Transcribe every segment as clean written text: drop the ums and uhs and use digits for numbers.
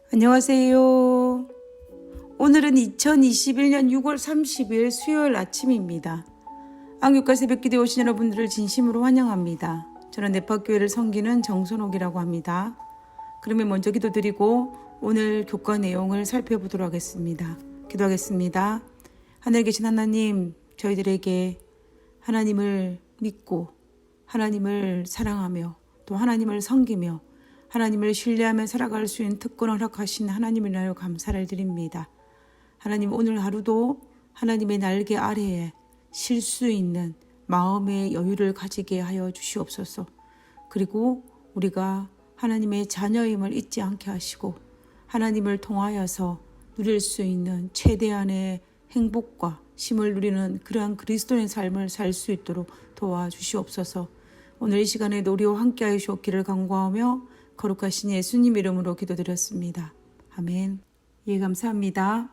안녕하세요. 오늘은 2021년 6월 30일 수요일 아침입니다. 안국과 새벽기도에 오신 여러분들을 진심으로 환영합니다. 저는 네파교회를 섬기는 정선옥이라고 합니다. 그러면 먼저 기도드리고 오늘 교과 내용을 살펴보도록 하겠습니다. 기도하겠습니다. 하늘에 계신 하나님, 저희들에게 하나님을 믿고 하나님을 사랑하며 또 하나님을 섬기며 하나님을 신뢰하며 살아갈 수 있는 특권을 허락하신 하나님을 인하여 감사를 드립니다. 하나님, 오늘 하루도 하나님의 날개 아래에 쉴 수 있는 마음의 여유를 가지게 하여 주시옵소서. 그리고 우리가 하나님의 자녀임을 잊지 않게 하시고 하나님을 통하여서 누릴 수 있는 최대한의 행복과 쉼을 누리는 그러한 그리스도의 삶을 살 수 있도록 도와주시옵소서. 오늘 이 시간에 우리와 함께하여 주옵기를 간구하며 거룩하신 예수님 이름으로 기도드렸습니다. 아멘. 예, 감사합니다.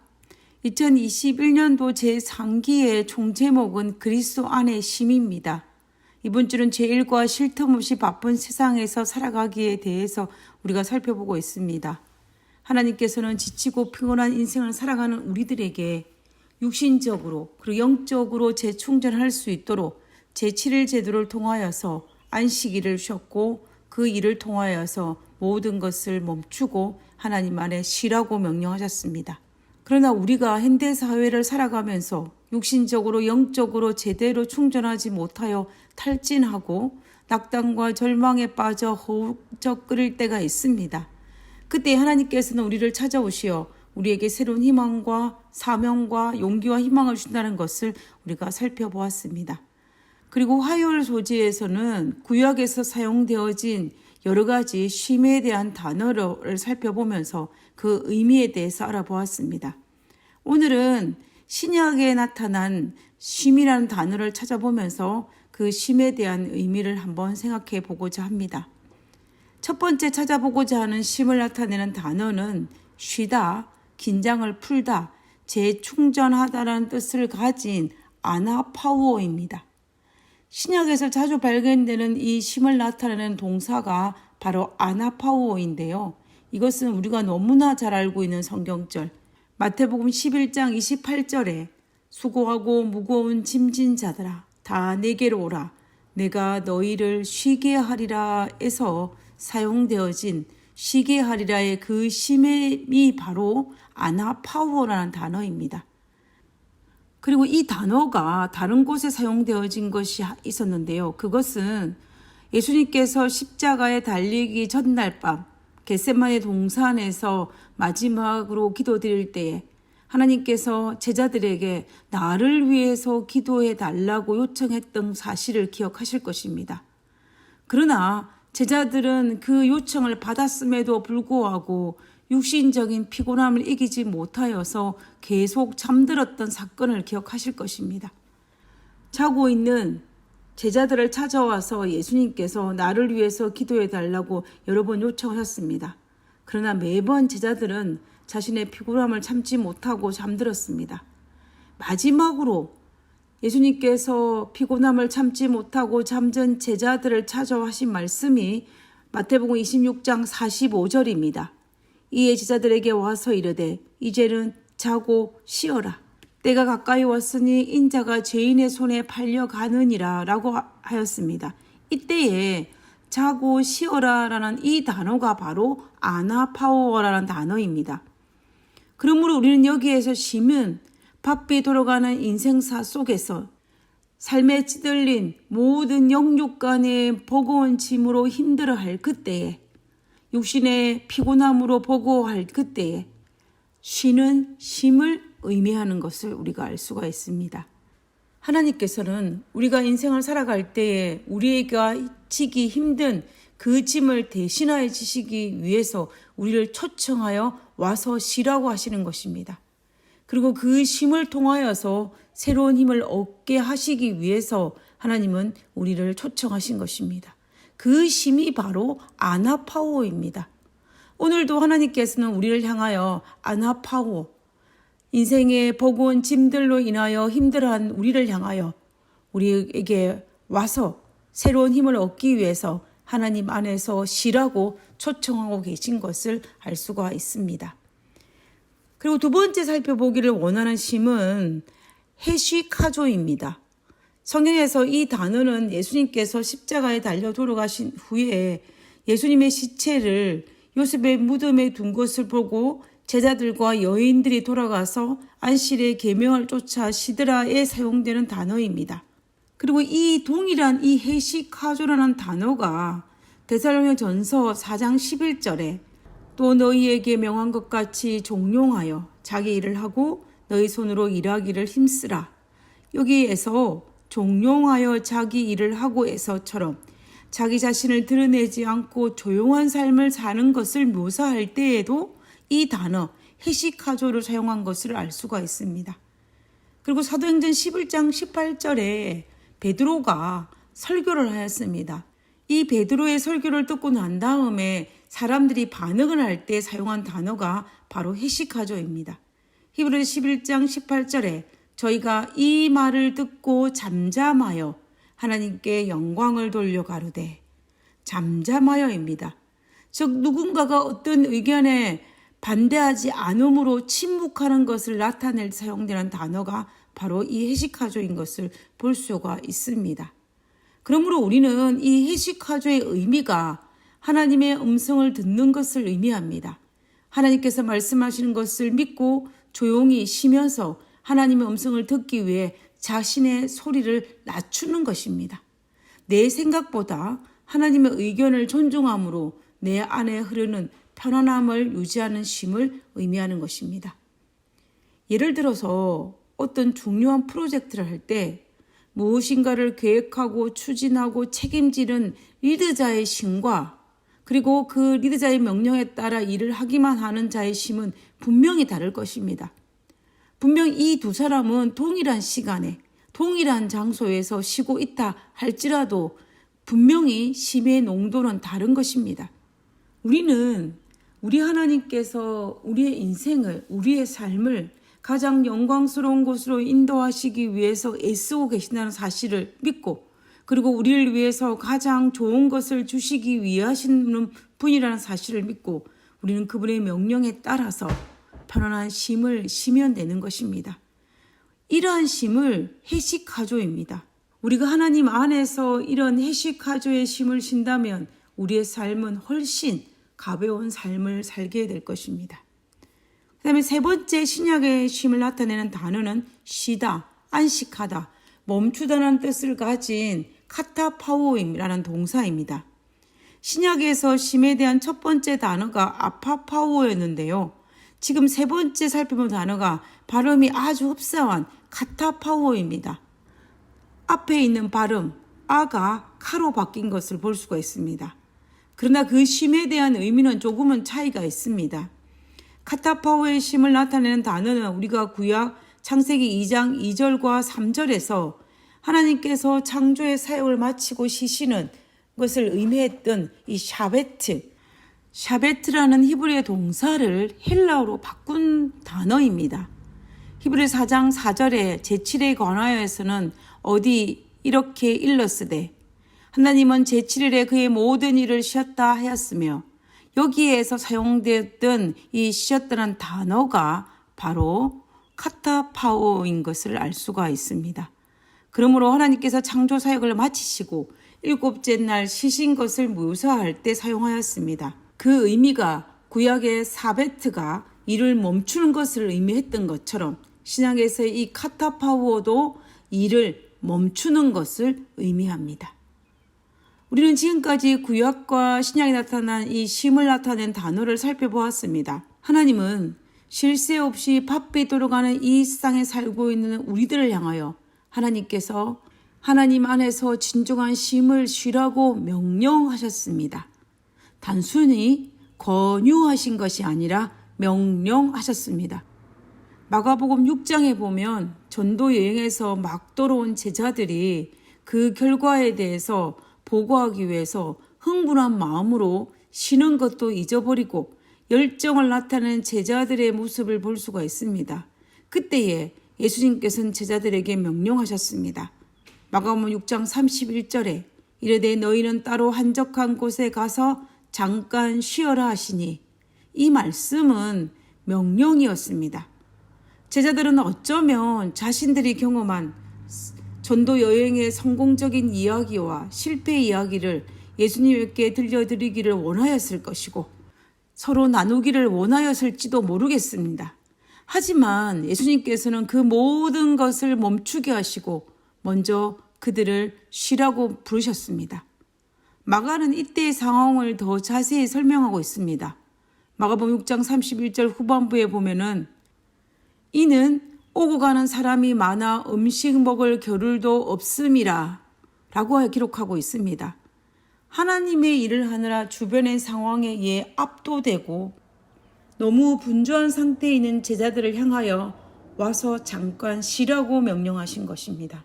2021년도 제3기의 총제목은 그리스도 안의 쉼입니다. 이번 주는 제1과 쉴 틈 없이 바쁜 세상에서 살아가기에 대해서 우리가 살펴보고 있습니다. 하나님께서는 지치고 피곤한 인생을 살아가는 우리들에게 육신적으로 그리고 영적으로 재충전할 수 있도록 제7일 제도를 통하여서 안식일을 쉬었고 그 일을 통하여서 모든 것을 멈추고 하나님 안에 쉬라고 명령하셨습니다. 그러나 우리가 현대사회를 살아가면서 육신적으로 영적으로 제대로 충전하지 못하여 탈진하고 낙담과 절망에 빠져 허우적거릴 때가 있습니다. 그때 하나님께서는 우리를 찾아오시어 우리에게 새로운 희망과 사명과 용기와 희망을 준다는 것을 우리가 살펴보았습니다. 그리고 화요일 소지에서는 구약에서 사용되어진 여러 가지 쉼에 대한 단어를 살펴보면서 그 의미에 대해서 알아보았습니다. 오늘은 신약에 나타난 쉼이라는 단어를 찾아보면서 그 쉼에 대한 의미를 한번 생각해 보고자 합니다. 첫 번째 찾아보고자 하는 쉼을 나타내는 단어는 쉬다, 긴장을 풀다, 재충전하다라는 뜻을 가진 아나파우어입니다. 신약에서 자주 발견되는 이 쉼을 나타내는 동사가 바로 아나파우어인데요. 이것은 우리가 너무나 잘 알고 있는 성경절 마태복음 11장 28절에 수고하고 무거운 짐진 자들아 다 내게로 오라 내가 너희를 쉬게 하리라 에서 사용되어진 쉬게 하리라의 그 쉼이 바로 아나파우어라는 단어입니다. 그리고 이 단어가 다른 곳에 사용되어진 것이 있었는데요. 그것은 예수님께서 십자가에 달리기 전날 밤 겟세마네 동산에서 마지막으로 기도드릴 때에 하나님께서 제자들에게 나를 위해서 기도해 달라고 요청했던 사실을 기억하실 것입니다. 그러나 제자들은 그 요청을 받았음에도 불구하고 육신적인 피곤함을 이기지 못하여서 계속 잠들었던 사건을 기억하실 것입니다. 자고 있는 제자들을 찾아와서 예수님께서 나를 위해서 기도해 달라고 여러 번 요청하셨습니다. 그러나 매번 제자들은 자신의 피곤함을 참지 못하고 잠들었습니다. 마지막으로 예수님께서 피곤함을 참지 못하고 잠든 제자들을 찾아와 하신 말씀이 마태복음 26장 45절입니다. 이에 제자들에게 와서 이르되 이제는 자고 쉬어라. 때가 가까이 왔으니 인자가 죄인의 손에 팔려가느니라 라고 하였습니다. 이때에 자고 쉬어라 라는 이 단어가 바로 아나파우어라는 단어입니다. 그러므로 우리는 여기에서 쉼은 바삐 돌아가는 인생사 속에서 삶에 찌들린 모든 영육간의 버거운 짐으로 힘들어할 그때에 육신의 피곤함으로 버거워할 그때에 쉬는 쉼을 의미하는 것을 우리가 알 수가 있습니다. 하나님께서는 우리가 인생을 살아갈 때에 우리가 지기 힘든 그 짐을 대신하여 지시기 위해서 우리를 초청하여 와서 쉬라고 하시는 것입니다. 그리고 그 쉼을 통하여서 새로운 힘을 얻게 하시기 위해서 하나님은 우리를 초청하신 것입니다. 그 쉼이 바로 아나파우어입니다. 오늘도 하나님께서는 우리를 향하여 아나파우어, 인생의 버거운 짐들로 인하여 힘들어한 우리를 향하여 우리에게 와서 새로운 힘을 얻기 위해서 하나님 안에서 쉬라고 초청하고 계신 것을 알 수가 있습니다. 그리고 두 번째 살펴보기를 원하는 심은 헤시카조입니다. 성경에서 이 단어는 예수님께서 십자가에 달려 돌아가신 후에 예수님의 시체를 요셉의 무덤에 둔 것을 보고 제자들과 여인들이 돌아가서 안식일의 계명을 쫓아 시드라에 사용되는 단어입니다. 그리고 이 동일한 이 헤시카조라는 단어가 데살로니가전서 4장 11절에 또 너희에게 명한 것 같이 종용하여 자기 일을 하고 너희 손으로 일하기를 힘쓰라. 여기에서 종용하여 자기 일을 하고에서처럼 자기 자신을 드러내지 않고 조용한 삶을 사는 것을 묘사할 때에도 이 단어 헤시카조를 사용한 것을 알 수가 있습니다. 그리고 사도행전 11장 18절에 베드로가 설교를 하였습니다. 이 베드로의 설교를 듣고 난 다음에 사람들이 반응을 할 때 사용한 단어가 바로 헤시카조입니다. 히브리서 11장 18절에 저희가 이 말을 듣고 잠잠하여 하나님께 영광을 돌려 가로되, 잠잠하여입니다. 즉 누군가가 어떤 의견에 반대하지 않음으로 침묵하는 것을 나타낼 때 사용되는 단어가 바로 이 헤시카조인 것을 볼 수가 있습니다. 그러므로 우리는 이 헤시카조의 의미가 하나님의 음성을 듣는 것을 의미합니다. 하나님께서 말씀하시는 것을 믿고 조용히 쉬면서 하나님의 음성을 듣기 위해 자신의 소리를 낮추는 것입니다. 내 생각보다 하나님의 의견을 존중함으로 내 안에 흐르는 편안함을 유지하는 쉼을 의미하는 것입니다. 예를 들어서 어떤 중요한 프로젝트를 할 때 무엇인가를 계획하고 추진하고 책임지는 리더자의 심과 그리고 그 리더자의 명령에 따라 일을 하기만 하는 자의 심은 분명히 다를 것입니다. 분명 이 두 사람은 동일한 시간에 동일한 장소에서 쉬고 있다 할지라도 분명히 심의 농도는 다른 것입니다. 우리는 우리 하나님께서 우리의 인생을, 우리의 삶을 가장 영광스러운 곳으로 인도하시기 위해서 애쓰고 계신다는 사실을 믿고 그리고 우리를 위해서 가장 좋은 것을 주시기 위해 하시는 분이라는 사실을 믿고 우리는 그분의 명령에 따라서 편안한 쉼을 쉬면 되는 것입니다. 이러한 쉼을 헤시카조입니다. 우리가 하나님 안에서 이런 헤시카조의 쉼을 쉰다면 우리의 삶은 훨씬 가벼운 삶을 살게 될 것입니다. 그 다음에 세 번째 신약의 쉼을 나타내는 단어는 쉬다, 안식하다, 멈추다는 뜻을 가진 카타파오임이라는 동사입니다. 신약에서 쉼에 대한 첫 번째 단어가 아파파오였는데요. 지금 세 번째 살펴본 단어가 발음이 아주 흡사한 카타파오입니다. 앞에 있는 발음 아가 카로 바뀐 것을 볼 수가 있습니다. 그러나 그 쉼에 대한 의미는 조금은 차이가 있습니다. 카타파오의 쉼을 나타내는 단어는 우리가 구약 창세기 2장 2절과 3절에서 하나님께서 창조의 사역을 마치고 쉬시는 것을 의미했던 이 샤베트라는 히브리의 동사를 헬라어로 바꾼 단어입니다. 히브리 4장 4절에 제7일에 관하여서는 어디 이렇게 일렀으되 하나님은 제7일에 그의 모든 일을 쉬었다 하였으며 여기에서 사용되었던 이 쉬었다는 단어가 바로 카타파오인 것을 알 수가 있습니다. 그러므로 하나님께서 창조 사역을 마치시고 일곱째 날 쉬신 것을 묘사할 때 사용하였습니다. 그 의미가 구약의 사베트가 일을 멈추는 것을 의미했던 것처럼 신약에서의 이 카타파오도 일을 멈추는 것을 의미합니다. 우리는 지금까지 구약과 신약에 나타난 이 쉼을 나타낸 단어를 살펴보았습니다. 하나님은 쉴 새 없이 바삐 돌아가는 이 세상에 살고 있는 우리들을 향하여 하나님께서 하나님 안에서 진정한 쉼을 쉬라고 명령하셨습니다. 단순히 권유하신 것이 아니라 명령하셨습니다. 마가복음 6장에 보면 전도 여행에서 막 돌아온 제자들이 그 결과에 대해서 보고하기 위해서 흥분한 마음으로 쉬는 것도 잊어버리고 열정을 나타내는 제자들의 모습을 볼 수가 있습니다. 그때에 예수님께서는 제자들에게 명령하셨습니다. 마가복음 6장 31절에 이르되 너희는 따로 한적한 곳에 가서 잠깐 쉬어라 하시니 이 말씀은 명령이었습니다. 제자들은 어쩌면 자신들이 경험한 전도 여행의 성공적인 이야기와 실패 이야기를 예수님께 들려드리기를 원하였을 것이고 서로 나누기를 원하였을지도 모르겠습니다. 하지만 예수님께서는 그 모든 것을 멈추게 하시고 먼저 그들을 쉬라고 부르셨습니다. 마가는 이때의 상황을 더 자세히 설명하고 있습니다. 마가복음 6장 31절 후반부에 보면은 이는 오고 가는 사람이 많아 음식 먹을 겨를도 없음이라 라고 기록하고 있습니다. 하나님의 일을 하느라 주변의 상황에 의해 압도되고 너무 분주한 상태에 있는 제자들을 향하여 와서 잠깐 쉬라고 명령하신 것입니다.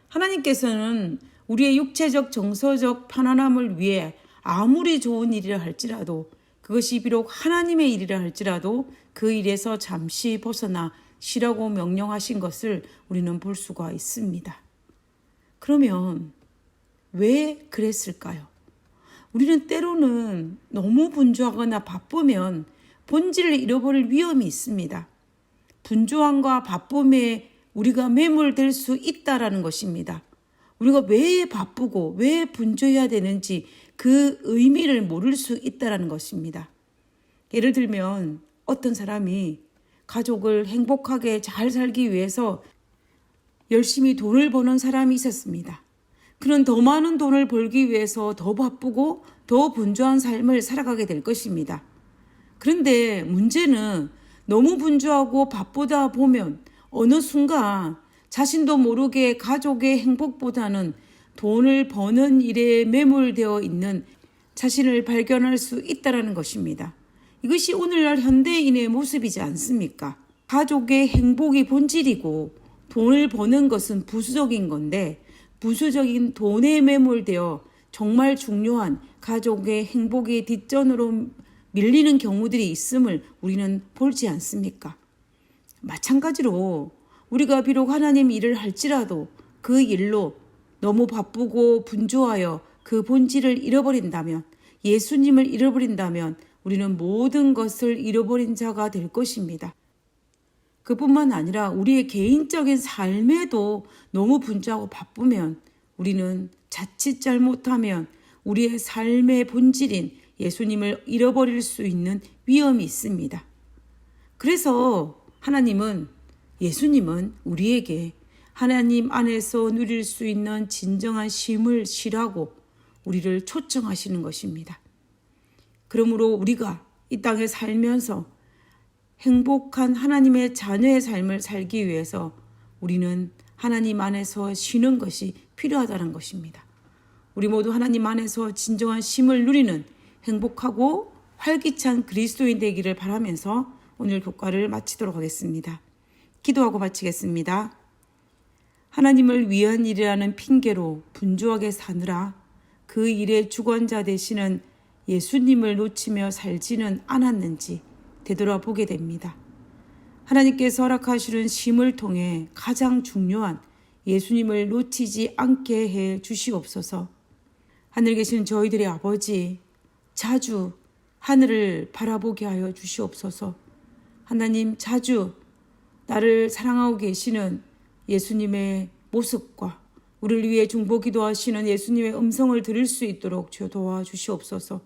하나님께서는 우리의 육체적 정서적 편안함을 위해 아무리 좋은 일이라 할지라도 그것이 비록 하나님의 일이라 할지라도 그 일에서 잠시 벗어나 쉬라고 명령하신 것을 우리는 볼 수가 있습니다. 그러면 왜 그랬을까요? 우리는 때로는 너무 분주하거나 바쁘면 본질을 잃어버릴 위험이 있습니다. 분주함과 바쁨에 우리가 매몰될 수 있다라는 것입니다. 우리가 왜 바쁘고 왜 분주해야 되는지 그 의미를 모를 수 있다라는 것입니다. 예를 들면 어떤 사람이 가족을 행복하게 잘 살기 위해서 열심히 돈을 버는 사람이 있었습니다. 그는 더 많은 돈을 벌기 위해서 더 바쁘고 더 분주한 삶을 살아가게 될 것입니다. 그런데 문제는 너무 분주하고 바쁘다 보면 어느 순간 자신도 모르게 가족의 행복보다는 돈을 버는 일에 매몰되어 있는 자신을 발견할 수 있다는 것입니다. 이것이 오늘날 현대인의 모습이지 않습니까? 가족의 행복이 본질이고 돈을 버는 것은 부수적인 건데 부수적인 돈에 매몰되어 정말 중요한 가족의 행복이 뒷전으로 밀리는 경우들이 있음을 우리는 보지 않습니까? 마찬가지로 우리가 비록 하나님 일을 할지라도 그 일로 너무 바쁘고 분주하여 그 본질을 잃어버린다면, 예수님을 잃어버린다면 우리는 모든 것을 잃어버린 자가 될 것입니다. 그뿐만 아니라 우리의 개인적인 삶에도 너무 분주하고 바쁘면 우리는 자칫 잘못하면 우리의 삶의 본질인 예수님을 잃어버릴 수 있는 위험이 있습니다. 그래서 예수님은 우리에게 하나님 안에서 누릴 수 있는 진정한 쉼을 쉬라고 우리를 초청하시는 것입니다. 그러므로 우리가 이 땅에 살면서 행복한 하나님의 자녀의 삶을 살기 위해서 우리는 하나님 안에서 쉬는 것이 필요하다는 것입니다. 우리 모두 하나님 안에서 진정한 쉼을 누리는 행복하고 활기찬 그리스도인 되기를 바라면서 오늘 교과를 마치도록 하겠습니다. 기도하고 마치겠습니다. 하나님을 위한 일이라는 핑계로 분주하게 사느라 그 일의 주관자 되시는 예수님을 놓치며 살지는 않았는지 되돌아보게 됩니다. 하나님께서 허락하시는 쉼을 통해 가장 중요한 예수님을 놓치지 않게 해 주시옵소서. 하늘 계신 저희들의 아버지, 자주 하늘을 바라보게 하여 주시옵소서. 하나님, 자주 나를 사랑하고 계시는 예수님의 모습과 우리를 위해 중보기도 하시는 예수님의 음성을 들을 수 있도록 주여 도와주시옵소서.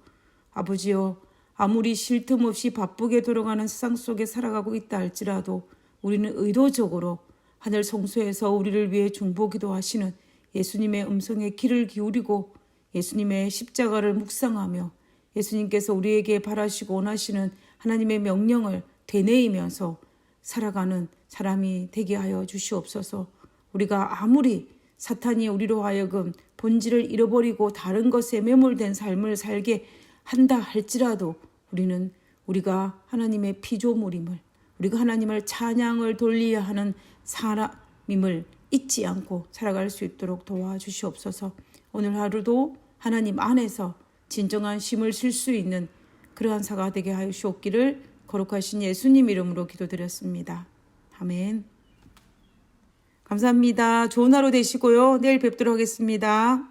아버지여, 아무리 쉴 틈 없이 바쁘게 돌아가는 세상 속에 살아가고 있다 할지라도 우리는 의도적으로 하늘 성소에서 우리를 위해 중보기도 하시는 예수님의 음성에 귀를 기울이고 예수님의 십자가를 묵상하며 예수님께서 우리에게 바라시고 원하시는 하나님의 명령을 되뇌이면서 살아가는 사람이 되게 하여 주시옵소서. 우리가 아무리 사탄이 우리로 하여금 본질을 잃어버리고 다른 것에 매몰된 삶을 살게 한다 할지라도 우리는 우리가 하나님의 피조물임을, 우리가 하나님을 찬양을 돌려야 하는 사람임을 잊지 않고 살아갈 수 있도록 도와주시옵소서. 오늘 하루도 하나님 안에서 진정한 쉼을 쉴 수 있는 그러한 사가 되게 하여 주옵기를 거룩하신 예수님 이름으로 기도드렸습니다. 아멘. 감사합니다. 좋은 하루 되시고요. 내일 뵙도록 하겠습니다.